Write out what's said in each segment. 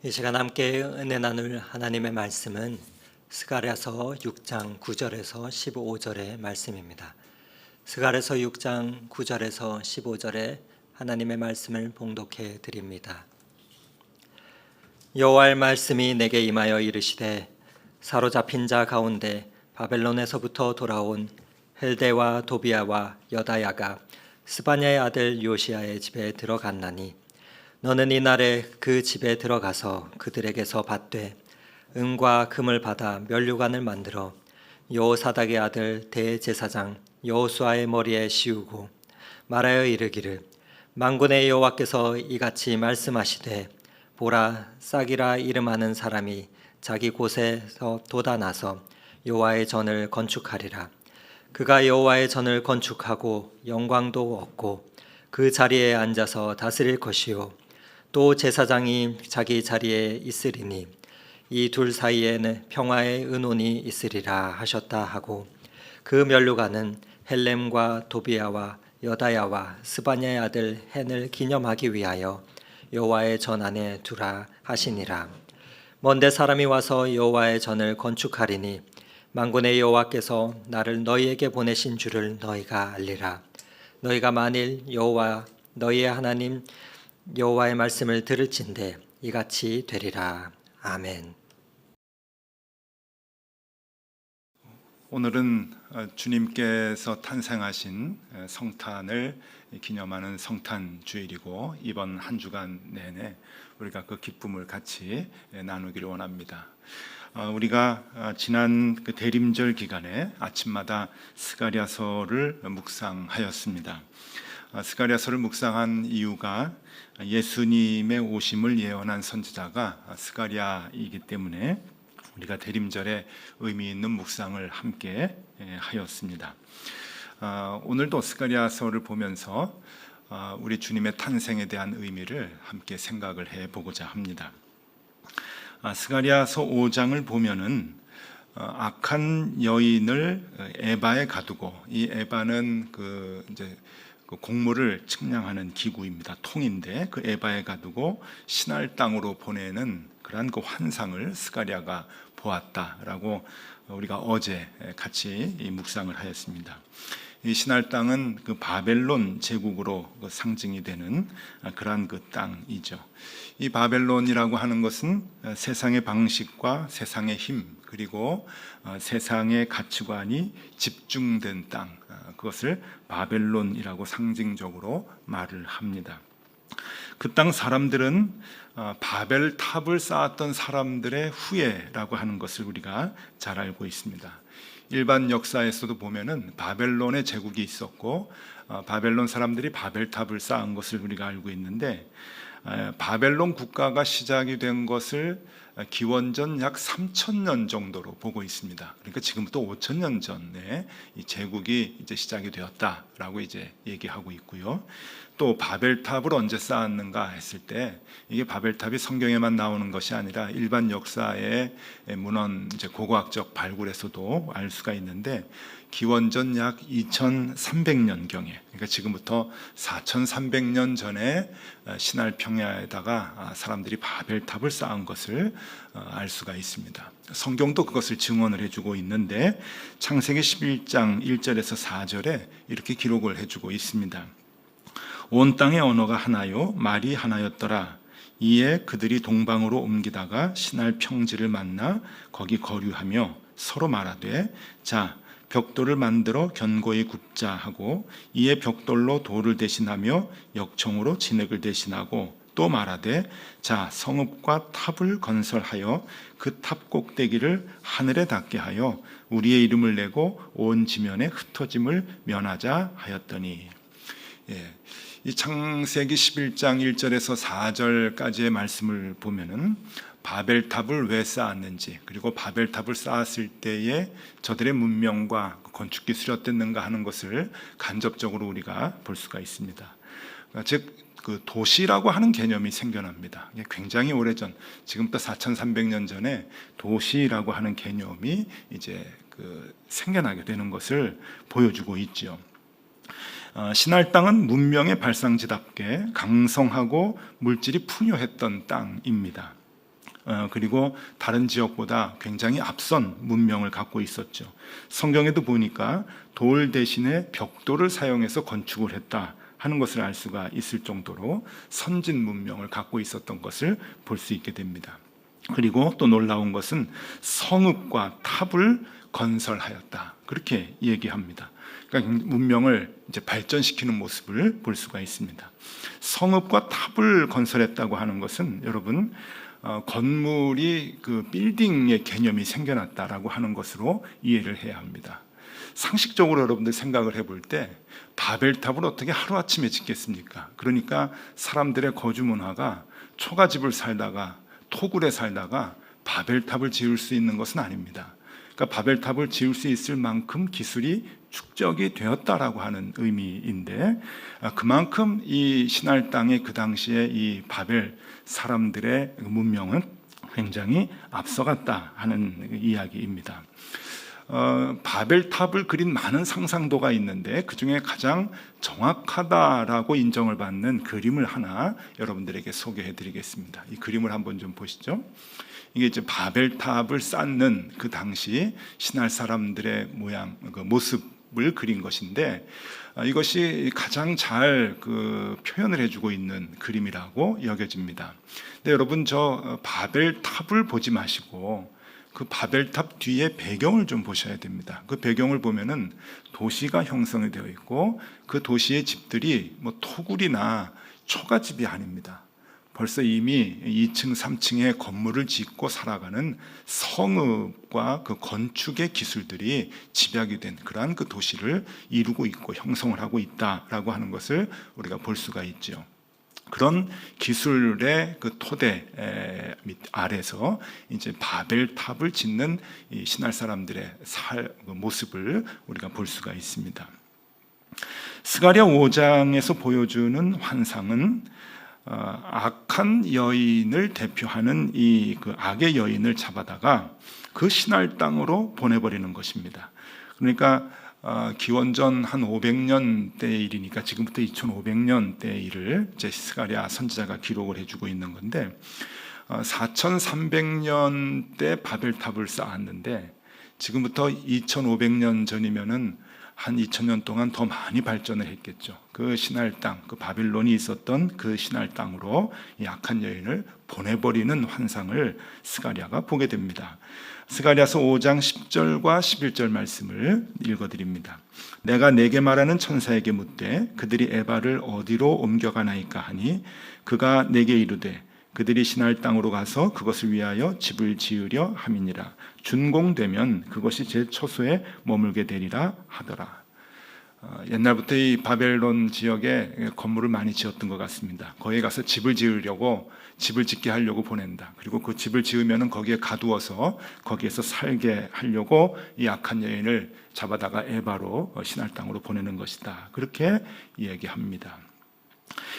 이 시간 함께 은혜 나눌 하나님의 말씀은 스가랴서 6장 9절에서 15절의 말씀입니다. 스가랴서 6장 9절에서 15절에 하나님의 말씀을 봉독해 드립니다. 여호와의 말씀이 내게 임하여 이르시되 사로잡힌 자 가운데 바벨론에서부터 돌아온 헬데와 도비아와 여다야가 스바냐의 아들 요시야의 집에 들어갔나니 너는 이날에 그 집에 들어가서 그들에게서 받되 은과 금을 받아 면류관을 만들어 여호사닥의 아들 대제사장 여호수아의 머리에 씌우고 말하여 이르기를 만군의 여호와께서 이같이 말씀하시되 보라 싹이라 이름하는 사람이 자기 곳에서 돋아나서 여호와의 전을 건축하리라. 그가 여호와의 전을 건축하고 영광도 얻고 그 자리에 앉아서 다스릴 것이요 또 제사장이 자기 자리에 있으리니 이 둘 사이에는 평화의 은혼이 있으리라 하셨다 하고 그 면류관은 헬렘과 도비아와 여다야와 스바냐의 아들 헨을 기념하기 위하여 여호와의 전 안에 두라 하시니라. 먼데 사람이 와서 여호와의 전을 건축하리니 만군의 여호와께서 나를 너희에게 보내신 줄을 너희가 알리라. 너희가 만일 여호와 너희의 하나님 여호와의 말씀을 들을진대 이같이 되리라. 아멘. 오늘은 주님께서 탄생하신 성탄을 기념하는 성탄 주일이고 이번 한 주간 내내 우리가 그 기쁨을 같이 나누기를 원합니다. 우리가 지난 그 대림절 기간에 아침마다 스가랴서를 묵상하였습니다. 스가랴서를 묵상한 이유가 예수님의 오심을 예언한 선지자가 스가랴이기 때문에 우리가 대림절에 의미 있는 묵상을 함께 하였습니다. 오늘도 스가랴서를 보면서 우리 주님의 탄생에 대한 의미를 함께 생각을 해보고자 합니다. 스가랴서 5장을 보면은 악한 여인을 에바에 가두고, 이 에바는 그 곡물을 측량하는 기구입니다. 통인데 그 에바에 가두고 시날 땅으로 보내는 그러한 그 환상을 스가랴가 보았다라고 우리가 어제 같이 묵상을 하였습니다. 이 시날 땅은 그 바벨론 제국으로 상징이 되는 그러한 그 땅이죠. 이 바벨론이라고 하는 것은 세상의 방식과 세상의 힘 그리고 세상의 가치관이 집중된 땅, 그것을 바벨론이라고 상징적으로 말을 합니다. 그 땅 사람들은 바벨탑을 쌓았던 사람들의 후예라고 하는 것을 우리가 잘 알고 있습니다. 일반 역사에서도 보면은 바벨론의 제국이 있었고 바벨론 사람들이 바벨탑을 쌓은 것을 우리가 알고 있는데 바벨론 국가가 시작이 된 것을 기원전 약 3,000년 정도로 보고 있습니다. 그러니까 지금부터 5,000년 전에 이 제국이 이제 시작이 되었다라고 이제 얘기하고 있고요. 또 바벨탑을 언제 쌓았는가 했을 때 이게 바벨탑이 성경에만 나오는 것이 아니라 일반 역사의 문헌 이제 고고학적 발굴에서도 알 수가 있는데 기원전 약 2300년 경에, 그러니까 지금부터 4300년 전에 신할 평야에다가 사람들이 바벨탑을 쌓은 것을 알 수가 있습니다. 성경도 그것을 증언을 해주고 있는데 창세기 11장 1절에서 4절에 이렇게 기록을 해주고 있습니다. 온 땅의 언어가 하나요 말이 하나였더라. 이에 그들이 동방으로 옮기다가 신할 평지를 만나 거기 거류하며 서로 말하되 자 벽돌을 만들어 견고히 굽자 하고 이에 벽돌로 돌을 대신하며 역청으로 진흙을 대신하고 또 말하되 자 성읍과 탑을 건설하여 그 탑 꼭대기를 하늘에 닿게 하여 우리의 이름을 내고 온 지면에 흩어짐을 면하자 하였더니, 이 창세기 11장 1절에서 4절까지의 말씀을 보면은 바벨탑을 왜 쌓았는지, 그리고 바벨탑을 쌓았을 때에 저들의 문명과 건축 기술이 어땠는가 하는 것을 간접적으로 우리가 볼 수가 있습니다. 즉 그 도시라고 하는 개념이 생겨납니다. 굉장히 오래전, 지금부터 4,300년 전에 도시라고 하는 개념이 이제 생겨나게 되는 것을 보여주고 있죠. 신할 땅은 문명의 발상지답게 강성하고 물질이 풍요했던 땅입니다. 그리고 다른 지역보다 굉장히 앞선 문명을 갖고 있었죠. 성경에도 보니까 돌 대신에 벽돌을 사용해서 건축을 했다 하는 것을 알 수가 있을 정도로 선진 문명을 갖고 있었던 것을 볼 수 있게 됩니다. 그리고 또 놀라운 것은 성읍과 탑을 건설하였다, 그렇게 얘기합니다. 그러니까 문명을 이제 발전시키는 모습을 볼 수가 있습니다. 성읍과 탑을 건설했다고 하는 것은 여러분, 건물이 그 빌딩의 개념이 생겨났다라고 하는 것으로 이해를 해야 합니다. 상식적으로 여러분들 생각을 해볼 때 바벨탑을 어떻게 하루아침에 짓겠습니까? 그러니까 사람들의 거주 문화가 초가집을 살다가 토굴에 살다가 바벨탑을 지을 수 있는 것은 아닙니다. 그러니까 바벨탑을 지을 수 있을 만큼 기술이 축적이 되었다라고 하는 의미인데, 그만큼 이 신할 땅의 그 당시에 이 바벨 사람들의 문명은 굉장히 앞서갔다 하는 이야기입니다. 바벨탑을 그린 많은 상상도가 있는데 그 중에 가장 정확하다라고 인정을 받는 그림을 하나 여러분들에게 소개해 드리겠습니다. 이 그림을 한번 좀 보시죠. 이게 이제 바벨탑을 쌓는 그 당시 신할 사람들의 모양, 그 모습을 그린 것인데, 이것이 가장 잘 그 표현을 해주고 있는 그림이라고 여겨집니다. 근데 여러분, 저 바벨탑을 보지 마시고 그 바벨탑 뒤에 배경을 좀 보셔야 됩니다. 그 배경을 보면은 도시가 형성이 되어 있고 그 도시의 집들이 뭐 토굴이나 초가집이 아닙니다. 벌써 이미 2층, 3층의 건물을 짓고 살아가는 성읍과 그 건축의 기술들이 집약이 된 그러한 그 도시를 이루고 있고 형성을 하고 있다라고 하는 것을 우리가 볼 수가 있죠. 그런 기술의 그 토대 밑 아래서 이제 바벨탑을 짓는 이 신할 사람들의 모습을 우리가 볼 수가 있습니다. 스가랴 5장에서 보여주는 환상은 악한 여인을 대표하는 이 그 악의 여인을 잡아다가 그 신할 땅으로 보내버리는 것입니다. 그러니까 기원전 한 500년대의 일이니까 지금부터 2500년대의 일을 이제 스가랴 선지자가 기록을 해주고 있는 건데, 4300년대 바벨탑을 쌓았는데 지금부터 2500년 전이면은 한 2000년 동안 더 많이 발전을 했겠죠. 그 신할 땅, 그 바빌론이 있었던 그 신할 땅으로 이 악한 여인을 보내버리는 환상을 스가랴가 보게 됩니다. 스가랴서 5장 10절과 11절 말씀을 읽어드립니다. 내가 내게 말하는 천사에게 묻되 그들이 에바를 어디로 옮겨가나이까 하니 그가 내게 이르되 그들이 신할 땅으로 가서 그것을 위하여 집을 지으려 함이니라. 준공되면 그것이 제 처소에 머물게 되리라 하더라. 옛날부터 이 바벨론 지역에 건물을 많이 지었던 것 같습니다. 거기에 가서 집을 지으려고, 집을 짓게 하려고 보낸다. 그리고 그 집을 지으면 거기에 가두어서 거기에서 살게 하려고 이 악한 여인을 잡아다가 에바로 신할 땅으로 보내는 것이다. 그렇게 이야기합니다.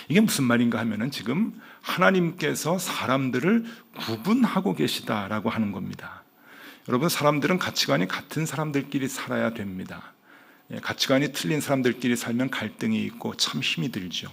이게 무슨 말인가 하면은 지금 하나님께서 사람들을 구분하고 계시다라고 하는 겁니다. 여러분, 사람들은 가치관이 같은 사람들끼리 살아야 됩니다. 가치관이 틀린 사람들끼리 살면 갈등이 있고 참 힘이 들죠.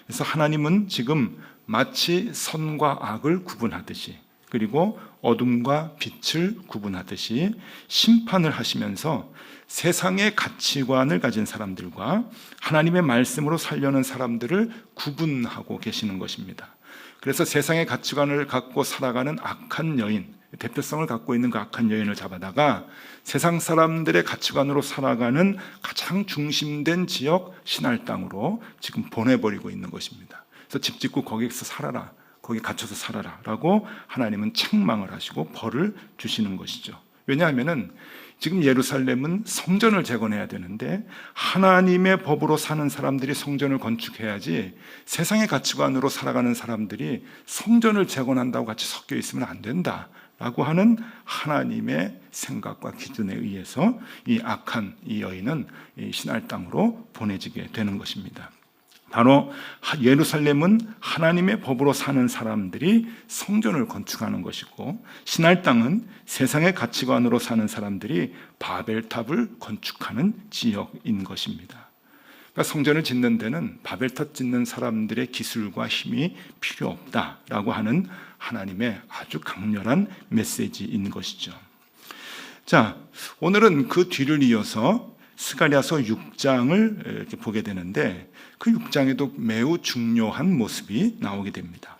그래서 하나님은 지금 마치 선과 악을 구분하듯이, 그리고 어둠과 빛을 구분하듯이 심판을 하시면서 세상의 가치관을 가진 사람들과 하나님의 말씀으로 살려는 사람들을 구분하고 계시는 것입니다. 그래서 세상의 가치관을 갖고 살아가는 악한 여인, 대표성을 갖고 있는 그 악한 여인을 잡아다가 세상 사람들의 가치관으로 살아가는 가장 중심된 지역 신할 땅으로 지금 보내버리고 있는 것입니다. 그래서 집 짓고 거기서 살아라, 거기 갇혀서 살아라 라고 하나님은 책망을 하시고 벌을 주시는 것이죠. 왜냐하면은 지금 예루살렘은 성전을 재건해야 되는데 하나님의 법으로 사는 사람들이 성전을 건축해야지, 세상의 가치관으로 살아가는 사람들이 성전을 재건한다고 같이 섞여 있으면 안 된다 라고 하는 하나님의 생각과 기준에 의해서 이 악한 이 여인은 이 신할 땅으로 보내지게 되는 것입니다. 바로 예루살렘은 하나님의 법으로 사는 사람들이 성전을 건축하는 것이고, 신할 땅은 세상의 가치관으로 사는 사람들이 바벨탑을 건축하는 지역인 것입니다. 그러니까 성전을 짓는 데는 바벨탑 짓는 사람들의 기술과 힘이 필요 없다라고 하는 하나님의 아주 강렬한 메시지인 것이죠. 자, 오늘은 그 뒤를 이어서 스가랴서 6장을 이렇게 보게 되는데 그 6장에도 매우 중요한 모습이 나오게 됩니다.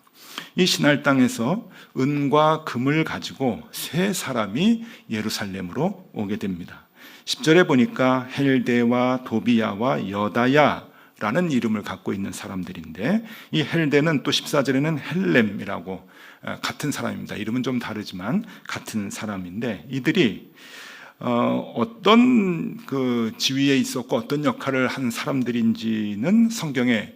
이 신할 땅에서 은과 금을 가지고 세 사람이 예루살렘으로 오게 됩니다. 10절에 보니까 헬데와 도비야와 여다야라는 이름을 갖고 있는 사람들인데 이 헬데는 또 14절에는 헬렘이라고 같은 사람입니다. 이름은 좀 다르지만 같은 사람인데 이들이 어떤 그 지위에 있었고 어떤 역할을 한 사람들인지는 성경에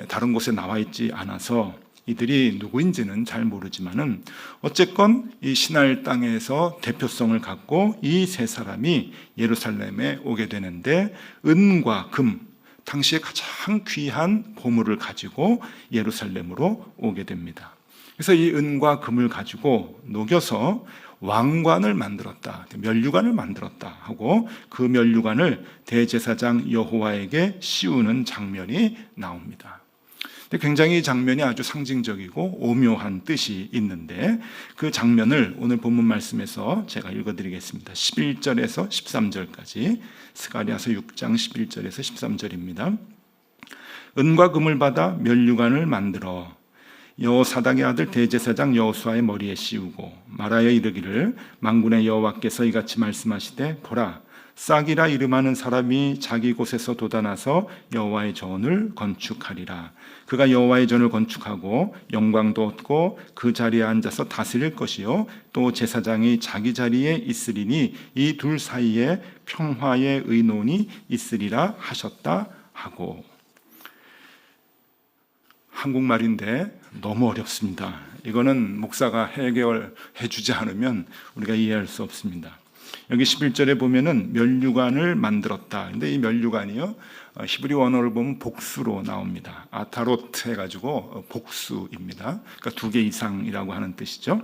다른 곳에 나와 있지 않아서 이들이 누구인지는 잘 모르지만은 어쨌건 이 신할 땅에서 대표성을 갖고 이 세 사람이 예루살렘에 오게 되는데 은과 금, 당시에 가장 귀한 보물을 가지고 예루살렘으로 오게 됩니다. 그래서 이 은과 금을 가지고 녹여서 왕관을 만들었다, 면류관을 만들었다 하고 그 면류관을 대제사장 여호와에게 씌우는 장면이 나옵니다. 굉장히 이 장면이 아주 상징적이고 오묘한 뜻이 있는데 그 장면을 오늘 본문 말씀에서 제가 읽어드리겠습니다. 11절에서 13절까지 스가랴서 6장 11절에서 13절입니다. 은과 금을 받아 면류관을 만들어 여호사닥의 아들 대제사장 여호수아의 머리에 씌우고 말하여 이르기를 만군의 여호와께서 이같이 말씀하시되 보라 싹이라 이름하는 사람이 자기 곳에서 돋아나서 여호와의 전을 건축하리라. 그가 여호와의 전을 건축하고 영광도 얻고 그 자리에 앉아서 다스릴 것이요 또 제사장이 자기 자리에 있으리니 이 둘 사이에 평화의 의논이 있으리라 하셨다 하고. 한국말인데 너무 어렵습니다. 이거는 목사가 해결해 주지 않으면 우리가 이해할 수 없습니다. 여기 11절에 보면은 면류관을 만들었다. 근데 이 면류관이요, 히브리 원어를 보면 복수로 나옵니다. 아타로트 해가지고 복수입니다. 그러니까 2개 이상이라고 하는 뜻이죠.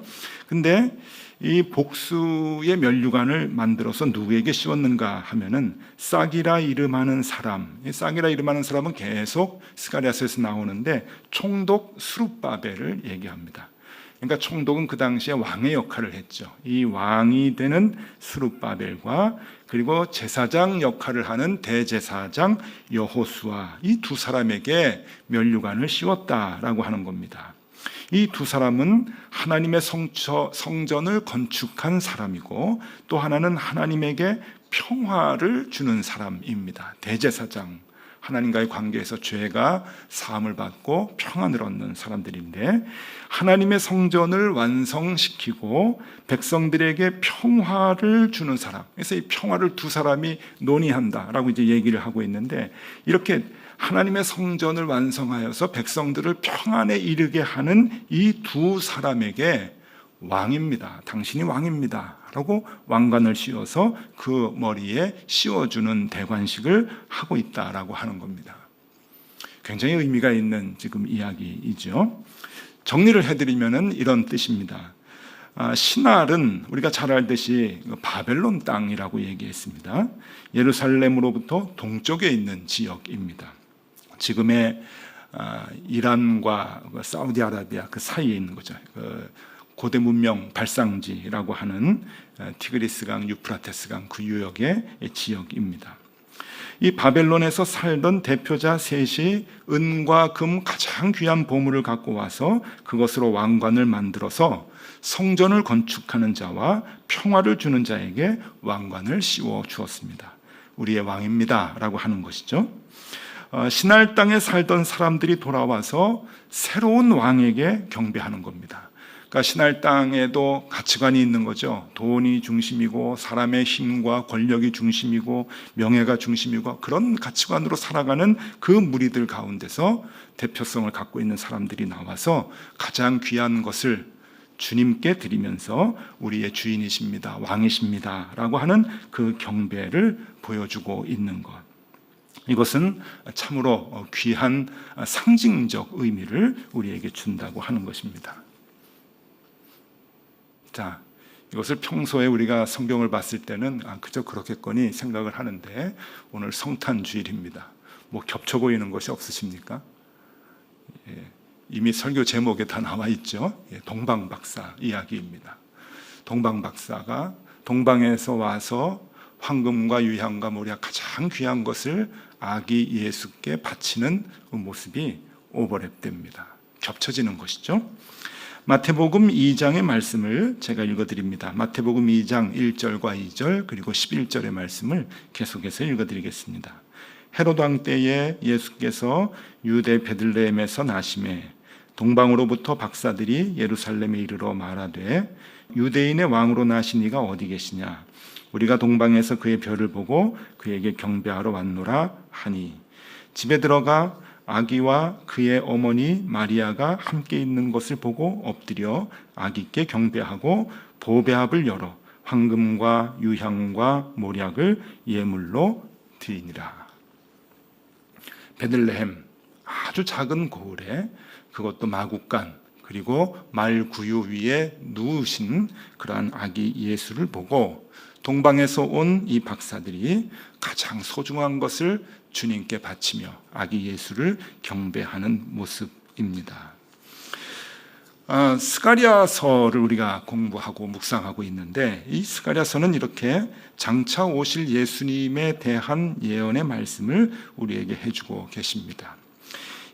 근데 이 복수의 면류관을 만들어서 누구에게 씌웠는가 하면은 싹이라 이름하는 사람. 이 싹이라 이름하는 사람은 계속 스가랴서에서 나오는데 총독 스룹바벨을 얘기합니다. 그러니까 총독은 그 당시에 왕의 역할을 했죠. 이 왕이 되는 스룹바벨과 그리고 제사장 역할을 하는 대제사장 여호수아, 이 두 사람에게 면류관을 씌웠다라고 하는 겁니다. 이 두 사람은 하나님의 성전을 건축한 사람이고 또 하나는 하나님에게 평화를 주는 사람입니다. 대제사장, 하나님과의 관계에서 죄가 사함을 받고 평안을 얻는 사람들인데 하나님의 성전을 완성시키고 백성들에게 평화를 주는 사람. 그래서 이 평화를 두 사람이 논의한다라고 이제 얘기를 하고 있는데 이렇게 하나님의 성전을 완성하여서 백성들을 평안에 이르게 하는 이 두 사람에게 왕입니다. 당신이 왕입니다. 라고 왕관을 씌워서 그 머리에 씌워주는 대관식을 하고 있다라고 하는 겁니다. 굉장히 의미가 있는 지금 이야기이죠. 정리를 해드리면 이런 뜻입니다. 신할은 우리가 잘 알듯이 바벨론 땅이라고 얘기했습니다. 예루살렘으로부터 동쪽에 있는 지역입니다. 지금의 이란과 사우디아라비아 그 사이에 있는 거죠. 고대 문명 발상지라고 하는 티그리스강, 유프라테스강 그 유역의 지역입니다. 이 바벨론에서 살던 대표자 셋이 은과 금 가장 귀한 보물을 갖고 와서 그것으로 왕관을 만들어서 성전을 건축하는 자와 평화를 주는 자에게 왕관을 씌워 주었습니다. 우리의 왕입니다 라고 하는 것이죠. 신할 땅에 살던 사람들이 돌아와서 새로운 왕에게 경배하는 겁니다. 그러니까 신할 땅에도 가치관이 있는 거죠. 돈이 중심이고 사람의 힘과 권력이 중심이고 명예가 중심이고 그런 가치관으로 살아가는 그 무리들 가운데서 대표성을 갖고 있는 사람들이 나와서 가장 귀한 것을 주님께 드리면서 우리의 주인이십니다, 왕이십니다 라고 하는 그 경배를 보여주고 있는 것. 이것은 참으로 귀한 상징적 의미를 우리에게 준다고 하는 것입니다. 자, 이것을 평소에 우리가 성경을 봤을 때는 그저 그렇겠거니 생각을 하는데 오늘 성탄주일입니다. 뭐 겹쳐 보이는 것이 없으십니까? 예, 이미 설교 제목에 다 나와 있죠. 동방박사 이야기입니다. 동방박사가 동방에서 와서 황금과 유향과 모략 가장 귀한 것을 아기 예수께 바치는 그 모습이 오버랩됩니다. 겹쳐지는 것이죠. 마태복음 2장의 말씀을 제가 읽어드립니다. 마태복음 2장 1절과 2절 그리고 11절의 말씀을 계속해서 읽어드리겠습니다. 헤롯 왕 때에 예수께서 유대 베들레헴에서 나시매 동방으로부터 박사들이 예루살렘에 이르러 말하되 유대인의 왕으로 나신 이가 어디 계시냐? 우리가 동방에서 그의 별을 보고 그에게 경배하러 왔노라 하니 집에 들어가 아기와 그의 어머니 마리아가 함께 있는 것을 보고 엎드려 아기께 경배하고 보배합을 열어 황금과 유향과 모략을 예물로 드리니라. 베들레헴 아주 작은 고을에 그것도 마국간 그리고 말 구유 위에 누우신 그러한 아기 예수를 보고 동방에서 온 이 박사들이 가장 소중한 것을 주님께 바치며 아기 예수를 경배하는 모습입니다. 스가랴서를 우리가 공부하고 묵상하고 있는데 이 스가랴서는 이렇게 장차 오실 예수님에 대한 예언의 말씀을 우리에게 해주고 계십니다.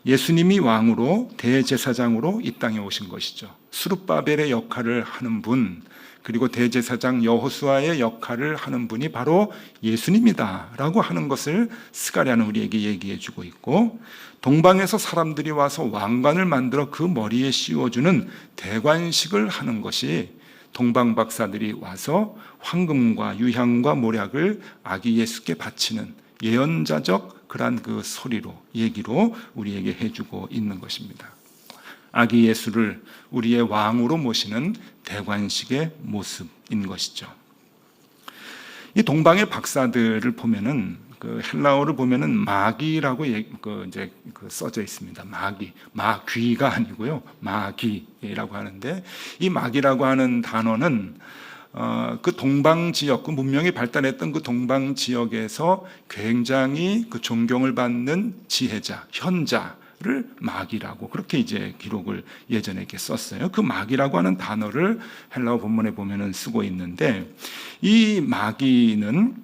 예수님이 왕으로 대제사장으로 이 땅에 오신 것이죠. 스룹바벨의 역할을 하는 분, 그리고 대제사장 여호수아의 역할을 하는 분이 바로 예수님이다 라고 하는 것을 스가랴는 우리에게 얘기해 주고 있고, 동방에서 사람들이 와서 왕관을 만들어 그 머리에 씌워주는 대관식을 하는 것이 동방 박사들이 와서 황금과 유향과 모략을 아기 예수께 바치는 예언자적 그러한 그 소리로, 얘기로 우리에게 해주고 있는 것입니다. 아기 예수를 우리의 왕으로 모시는 대관식의 모습인 것이죠. 이 동방의 박사들을 보면은 그 헬라어를 보면은 마기라고 써져 있습니다. 마귀가 아니고요, 마기라고 하는데 이 마기라고 하는 단어는 그 동방 지역, 그 문명이 발달했던 그 동방 지역에서 굉장히 그 존경을 받는 지혜자, 현자를 마기라고 그렇게 이제 기록을 예전에 이렇게 썼어요. 그 마기라고 하는 단어를 헬라어 본문에 보면은 쓰고 있는데, 이 마기는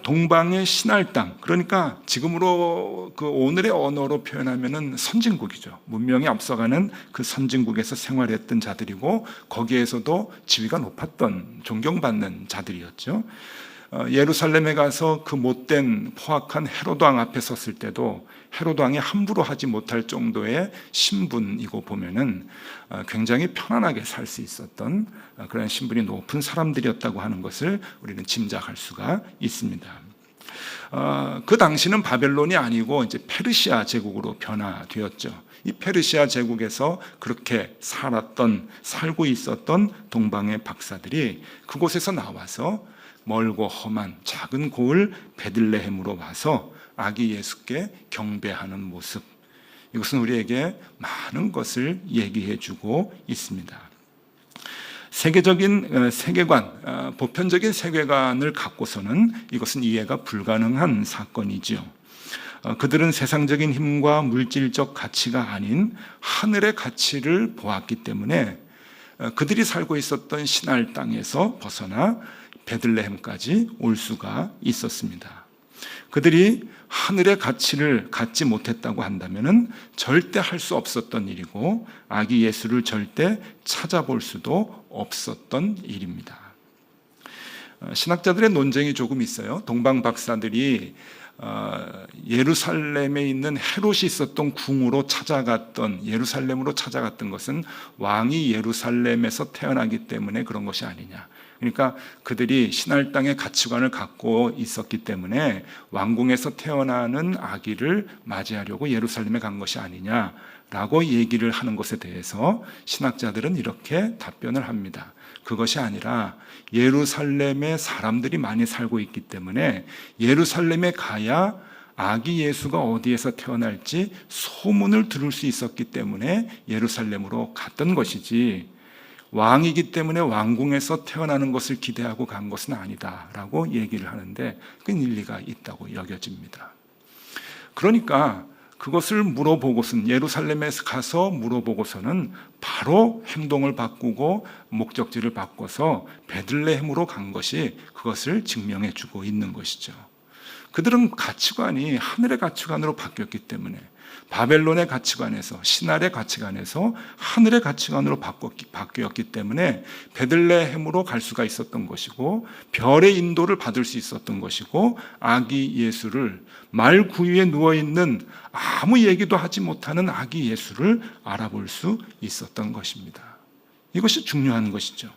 동방의 신할 땅, 그러니까 지금으로 그 오늘의 언어로 표현하면은 선진국이죠. 문명이 앞서가는 그 선진국에서 생활했던 자들이고, 거기에서도 지위가 높았던, 존경받는 자들이었죠. 예루살렘에 가서 그 못된 포악한 헤롯 왕 앞에 섰을 때도 헤롯 왕이 함부로 하지 못할 정도의 신분이고 보면은 굉장히 편안하게 살 수 있었던 그런 신분이 높은 사람들이었다고 하는 것을 우리는 짐작할 수가 있습니다. 그 당시는 바벨론이 아니고 이제 페르시아 제국으로 변화되었죠. 이 페르시아 제국에서 그렇게 살고 있었던 동방의 박사들이 그곳에서 나와서 멀고 험한 작은 고을 베들레헴으로 와서 아기 예수께 경배하는 모습, 이것은 우리에게 많은 것을 얘기해 주고 있습니다. 세계적인 세계관, 보편적인 세계관을 갖고서는 이것은 이해가 불가능한 사건이지요. 그들은 세상적인 힘과 물질적 가치가 아닌 하늘의 가치를 보았기 때문에 그들이 살고 있었던 신할 땅에서 벗어나 베들레헴까지 올 수가 있었습니다. 그들이 하늘의 가치를 갖지 못했다고 한다면 절대 할 수 없었던 일이고, 아기 예수를 절대 찾아볼 수도 없었던 일입니다. 신학자들의 논쟁이 조금 있어요. 동방 박사들이 예루살렘에 있는 헤롯이 있었던 궁으로 찾아갔던, 예루살렘으로 찾아갔던 것은 왕이 예루살렘에서 태어나기 때문에 그런 것이 아니냐. 그러니까 그들이 신할 땅의 가치관을 갖고 있었기 때문에 왕궁에서 태어나는 아기를 맞이하려고 예루살렘에 간 것이 아니냐라고 얘기를 하는 것에 대해서 신학자들은 이렇게 답변을 합니다. 그것이 아니라 예루살렘에 사람들이 많이 살고 있기 때문에 예루살렘에 가야 아기 예수가 어디에서 태어날지 소문을 들을 수 있었기 때문에 예루살렘으로 갔던 것이지, 왕이기 때문에 왕궁에서 태어나는 것을 기대하고 간 것은 아니다라고 얘기를 하는데, 그 일리가 있다고 여겨집니다. 그러니까 그것을 물어보고선 예루살렘에 가서 물어보고서는 바로 행동을 바꾸고 목적지를 바꿔서 베들레헴으로 간 것이 그것을 증명해 주고 있는 것이죠. 그들은 가치관이 하늘의 가치관으로 바뀌었기 때문에 바벨론의 가치관에서 신할의 가치관에서 하늘의 가치관으로 바뀌었기 때문에 베들레헴으로 갈 수가 있었던 것이고 별의 인도를 받을 수 있었던 것이고 아기 예수를 말 구유에 누워있는 아무 얘기도 하지 못하는 아기 예수를 알아볼 수 있었던 것입니다. 이것이 중요한 것이죠.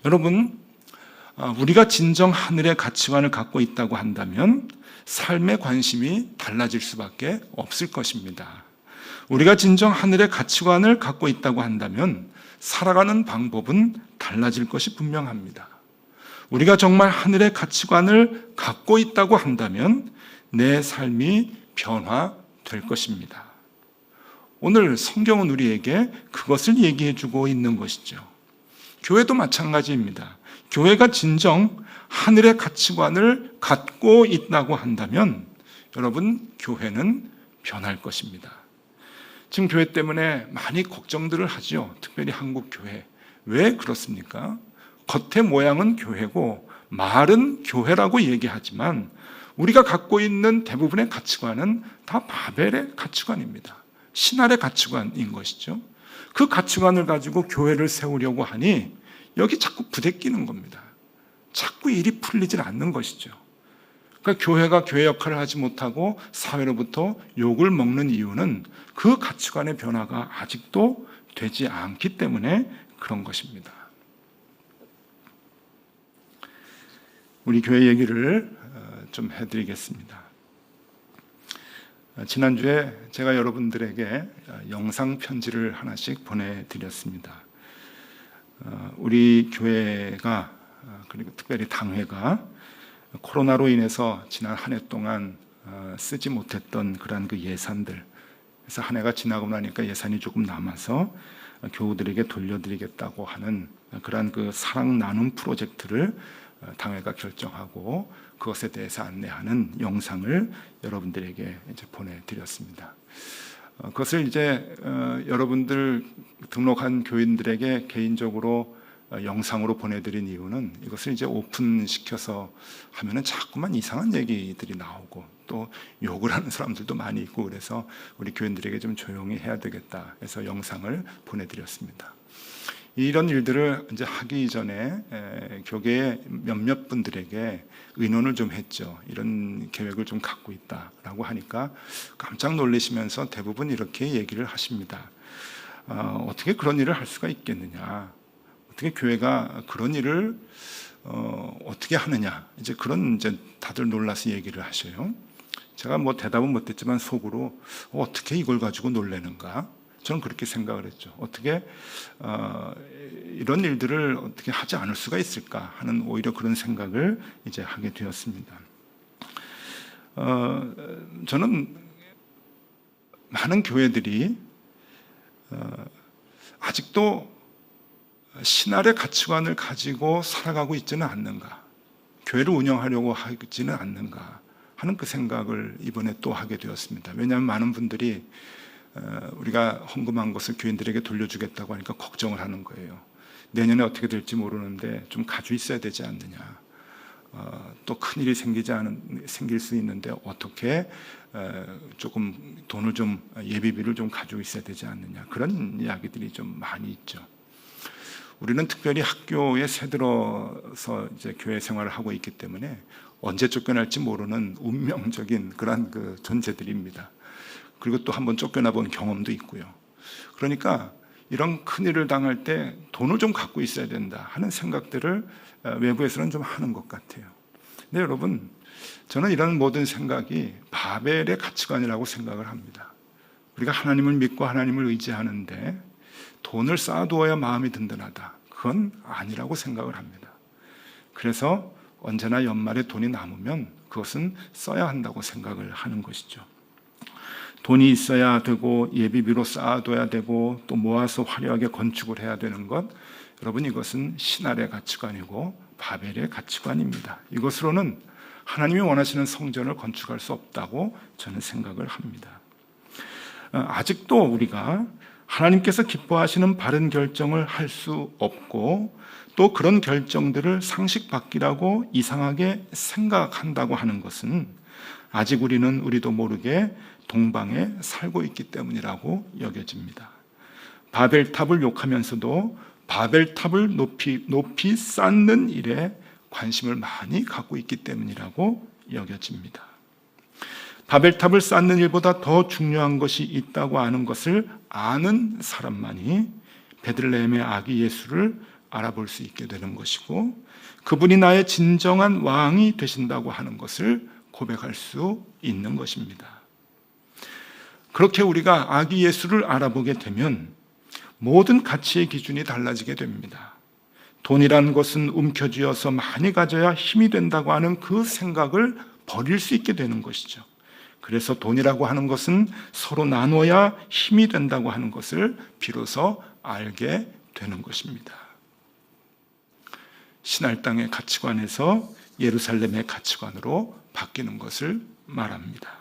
여러분, 우리가 진정 하늘의 가치관을 갖고 있다고 한다면 삶의 관심이 달라질 수밖에 없을 것입니다. 우리가 진정 하늘의 가치관을 갖고 있다고 한다면 살아가는 방법은 달라질 것이 분명합니다. 우리가 정말 하늘의 가치관을 갖고 있다고 한다면 내 삶이 변화될 것입니다. 오늘 성경은 우리에게 그것을 얘기해 주고 있는 것이죠. 교회도 마찬가지입니다. 교회가 진정 하늘의 가치관을 갖고 있다고 한다면 여러분, 교회는 변할 것입니다. 지금 교회 때문에 많이 걱정들을 하죠. 특별히 한국 교회. 왜 그렇습니까? 겉의 모양은 교회고 말은 교회라고 얘기하지만 우리가 갖고 있는 대부분의 가치관은 다 바벨의 가치관입니다. 신할의 가치관인 것이죠. 그 가치관을 가지고 교회를 세우려고 하니 여기 자꾸 부대끼는 겁니다. 자꾸 일이 풀리질 않는 것이죠. 그러니까 교회가 교회 역할을 하지 못하고 사회로부터 욕을 먹는 이유는 그 가치관의 변화가 아직도 되지 않기 때문에 그런 것입니다. 우리 교회 얘기를 좀 해드리겠습니다. 지난주에 제가 여러분들에게 영상 편지를 하나씩 보내드렸습니다. 우리 교회가, 그리고 특별히 당회가 코로나로 인해서 지난 한 해 동안 쓰지 못했던 그런 그 예산들, 그래서 한 해가 지나고 나니까 예산이 조금 남아서 교우들에게 돌려드리겠다고 하는 그러한 그 사랑 나눔 프로젝트를 당회가 결정하고 그것에 대해서 안내하는 영상을 여러분들에게 이제 보내드렸습니다. 그것을 이제 여러분들 등록한 교인들에게 개인적으로 영상으로 보내드린 이유는 이것을 이제 오픈시켜서 하면은 자꾸만 이상한 얘기들이 나오고 또 욕을 하는 사람들도 많이 있고 그래서 우리 교인들에게 좀 조용히 해야 되겠다 해서 영상을 보내드렸습니다. 이런 일들을 이제 하기 전에 교계의 몇몇 분들에게 의논을 좀 했죠. 이런 계획을 좀 갖고 있다라고 하니까 깜짝 놀라시면서 대부분 이렇게 얘기를 하십니다. 어떻게 그런 일을 할 수가 있겠느냐? 어떻게 교회가 그런 일을 어떻게 하느냐? 이제 그런 이제 다들 놀라서 얘기를 하셔요. 제가 뭐 대답은 못했지만 속으로 어떻게 이걸 가지고 놀라는가? 저는 그렇게 생각을 했죠. 어떻게 이런 일들을 어떻게 하지 않을 수가 있을까 하는 오히려 그런 생각을 이제 하게 되었습니다. 저는 많은 교회들이 아직도 신할의 가치관을 가지고 살아가고 있지는 않는가, 교회를 운영하려고 하지는 않는가 하는 그 생각을 이번에 또 하게 되었습니다. 왜냐하면 많은 분들이 우리가 헌금한 것을 교인들에게 돌려주겠다고 하니까 걱정을 하는 거예요. 내년에 어떻게 될지 모르는데 좀 가지고 있어야 되지 않느냐. 또 큰일이 생길 수 있는데 어떻게 조금 돈을 좀 예비비를 좀 가지고 있어야 되지 않느냐. 그런 이야기들이 좀 많이 있죠. 우리는 특별히 학교에 새들어서 이제 교회 생활을 하고 있기 때문에 언제 쫓겨날지 모르는 운명적인 그런 그 존재들입니다. 그리고 또 한번 쫓겨나 본 경험도 있고요. 그러니까 이런 큰일을 당할 때 돈을 좀 갖고 있어야 된다 하는 생각들을 외부에서는 좀 하는 것 같아요. 근데 여러분, 저는 이런 모든 생각이 바벨의 가치관이라고 생각을 합니다. 우리가 하나님을 믿고 하나님을 의지하는데 돈을 쌓아두어야 마음이 든든하다. 그건 아니라고 생각을 합니다. 그래서 언제나 연말에 돈이 남으면 그것은 써야 한다고 생각을 하는 것이죠. 돈이 있어야 되고 예비비로 쌓아둬야 되고 또 모아서 화려하게 건축을 해야 되는 것, 여러분 이것은 신할의 가치관이고 바벨의 가치관입니다. 이것으로는 하나님이 원하시는 성전을 건축할 수 없다고 저는 생각을 합니다. 아직도 우리가 하나님께서 기뻐하시는 바른 결정을 할 수 없고 또 그런 결정들을 상식밖이라고 이상하게 생각한다고 하는 것은 아직 우리도 모르게 동방에 살고 있기 때문이라고 여겨집니다. 바벨탑을 욕하면서도 바벨탑을 높이 쌓는 일에 관심을 많이 갖고 있기 때문이라고 여겨집니다. 바벨탑을 쌓는 일보다 더 중요한 것이 있다고 아는 것을 아는 사람만이 베들레헴의 아기 예수를 알아볼 수 있게 되는 것이고 그분이 나의 진정한 왕이 되신다고 하는 것을 고백할 수 있는 것입니다. 그렇게 우리가 아기 예수를 알아보게 되면 모든 가치의 기준이 달라지게 됩니다. 돈이란 것은 움켜쥐어서 많이 가져야 힘이 된다고 하는 그 생각을 버릴 수 있게 되는 것이죠. 그래서 돈이라고 하는 것은 서로 나눠야 힘이 된다고 하는 것을 비로소 알게 되는 것입니다. 신할 땅의 가치관에서 예루살렘의 가치관으로 바뀌는 것을 말합니다.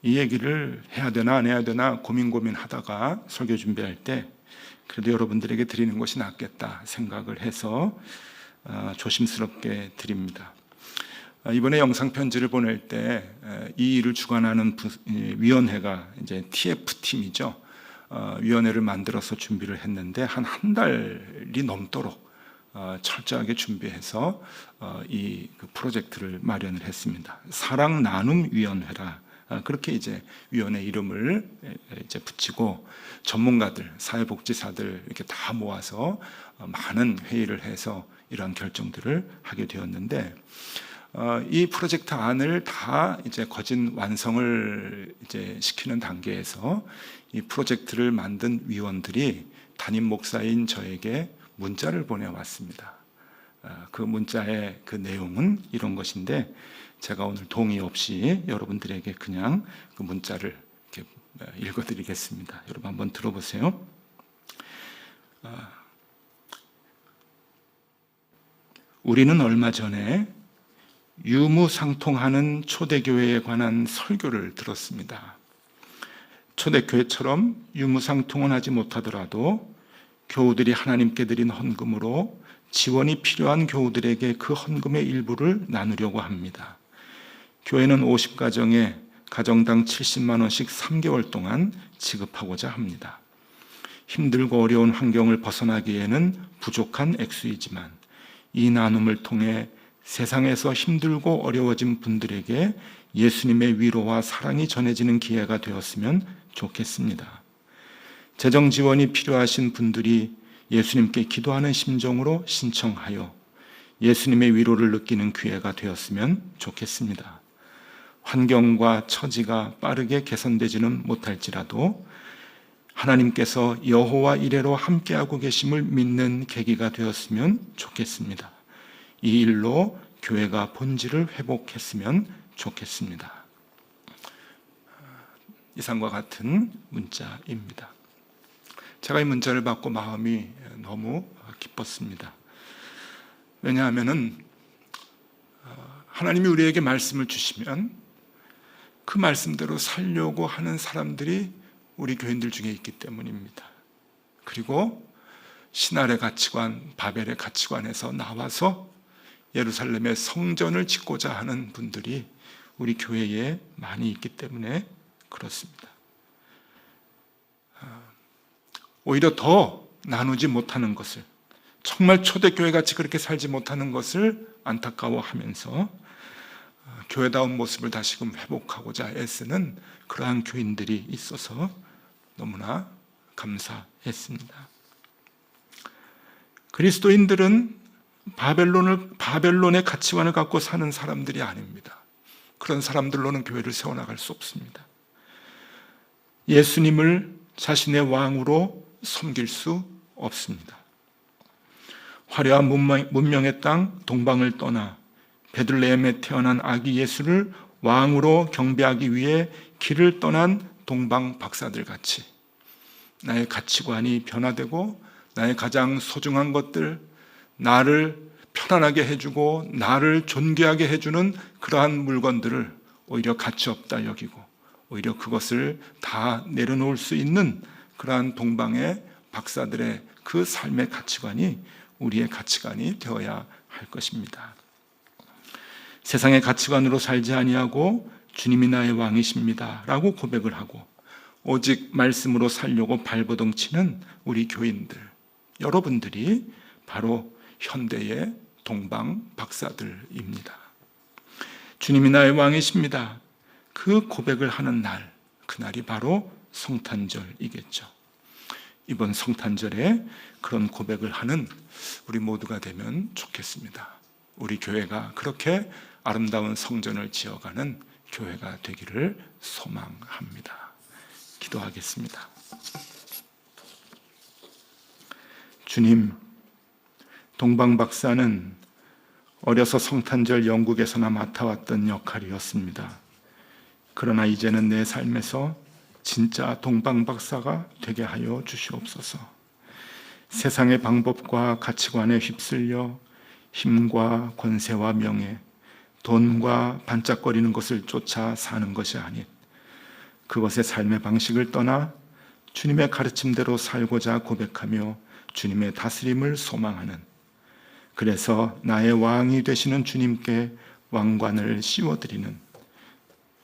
이 얘기를 해야 되나 안 해야 되나 고민하다가 설교 준비할 때 그래도 여러분들에게 드리는 것이 낫겠다 생각을 해서 조심스럽게 드립니다. 이번에 영상 편지를 보낼 때 이 일을 주관하는 위원회가 이제 TF팀이죠. 위원회를 만들어서 준비를 했는데 한 달이 넘도록 철저하게 준비해서 이 프로젝트를 마련을 했습니다. 사랑 나눔 위원회라 그렇게 이제 위원회 이름을 이제 붙이고 전문가들, 사회복지사들 이렇게 다 모아서 많은 회의를 해서 이러한 결정들을 하게 되었는데 이 프로젝트 안을 다 이제 거진 완성을 이제 시키는 단계에서 이 프로젝트를 만든 위원들이 담임 목사인 저에게 문자를 보내왔습니다. 그 문자의 그 내용은 이런 것인데 제가 오늘 동의 없이 여러분들에게 그냥 그 문자를 이렇게 읽어드리겠습니다. 여러분 한번 들어보세요. 우리는 얼마 전에 유무상통하는 초대교회에 관한 설교를 들었습니다. 초대교회처럼 유무상통은 하지 못하더라도 교우들이 하나님께 드린 헌금으로 지원이 필요한 교우들에게 그 헌금의 일부를 나누려고 합니다. 교회는 50가정에 가정당 70만 원씩 3개월 동안 지급하고자 합니다. 힘들고 어려운 환경을 벗어나기에는 부족한 액수이지만 이 나눔을 통해 세상에서 힘들고 어려워진 분들에게 예수님의 위로와 사랑이 전해지는 기회가 되었으면 좋겠습니다. 재정 지원이 필요하신 분들이 예수님께 기도하는 심정으로 신청하여 예수님의 위로를 느끼는 기회가 되었으면 좋겠습니다. 환경과 처지가 빠르게 개선되지는 못할지라도 하나님께서 여호와 이레로 함께하고 계심을 믿는 계기가 되었으면 좋겠습니다. 이 일로 교회가 본질을 회복했으면 좋겠습니다. 이상과 같은 문자입니다. 제가 이 문자를 받고 마음이 너무 기뻤습니다. 왜냐하면은 하나님이 우리에게 말씀을 주시면 그 말씀대로 살려고 하는 사람들이 우리 교인들 중에 있기 때문입니다. 그리고 신할의 가치관, 바벨의 가치관에서 나와서 예루살렘의 성전을 짓고자 하는 분들이 우리 교회에 많이 있기 때문에 그렇습니다. 오히려 더 나누지 못하는 것을, 정말 초대교회 같이 그렇게 살지 못하는 것을 안타까워하면서 교회다운 모습을 다시금 회복하고자 애쓰는 그러한 교인들이 있어서 너무나 감사했습니다. 그리스도인들은 바벨론의 가치관을 갖고 사는 사람들이 아닙니다. 그런 사람들로는 교회를 세워나갈 수 없습니다. 예수님을 자신의 왕으로 섬길 수 없습니다. 화려한 문명의 땅 동방을 떠나 베들레헴에 태어난 아기 예수를 왕으로 경배하기 위해 길을 떠난 동방 박사들 같이 나의 가치관이 변화되고 나의 가장 소중한 것들, 나를 편안하게 해주고 나를 존귀하게 해주는 그러한 물건들을 오히려 가치 없다 여기고 오히려 그것을 다 내려놓을 수 있는 그러한 동방의 박사들의 그 삶의 가치관이 우리의 가치관이 되어야 할 것입니다. 세상의 가치관으로 살지 아니하고 주님이 나의 왕이십니다 라고 고백을 하고 오직 말씀으로 살려고 발버둥 치는 우리 교인들, 여러분들이 바로 현대의 동방 박사들입니다. 주님이 나의 왕이십니다. 그 고백을 하는 날, 그날이 바로 성탄절이겠죠. 이번 성탄절에 그런 고백을 하는 우리 모두가 되면 좋겠습니다. 우리 교회가 그렇게 아름다운 성전을 지어가는 교회가 되기를 소망합니다. 기도하겠습니다. 주님, 동방 박사는 어려서 성탄절 영국에서나 맡아왔던 역할이었습니다. 그러나 이제는 내 삶에서 진짜 동방 박사가 되게 하여 주시옵소서. 세상의 방법과 가치관에 휩쓸려 힘과 권세와 명예, 돈과 반짝거리는 것을 쫓아 사는 것이 아닌 그것의 삶의 방식을 떠나 주님의 가르침대로 살고자 고백하며 주님의 다스림을 소망하는, 그래서 나의 왕이 되시는 주님께 왕관을 씌워드리는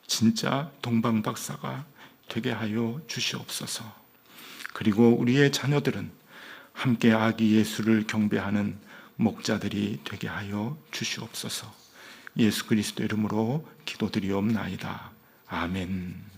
진짜 동방 박사가 되게 하여 주시옵소서. 그리고 우리의 자녀들은 함께 아기 예수를 경배하는 목자들이 되게 하여 주시옵소서. 예수 그리스도 이름으로 기도드리옵나이다. 아멘.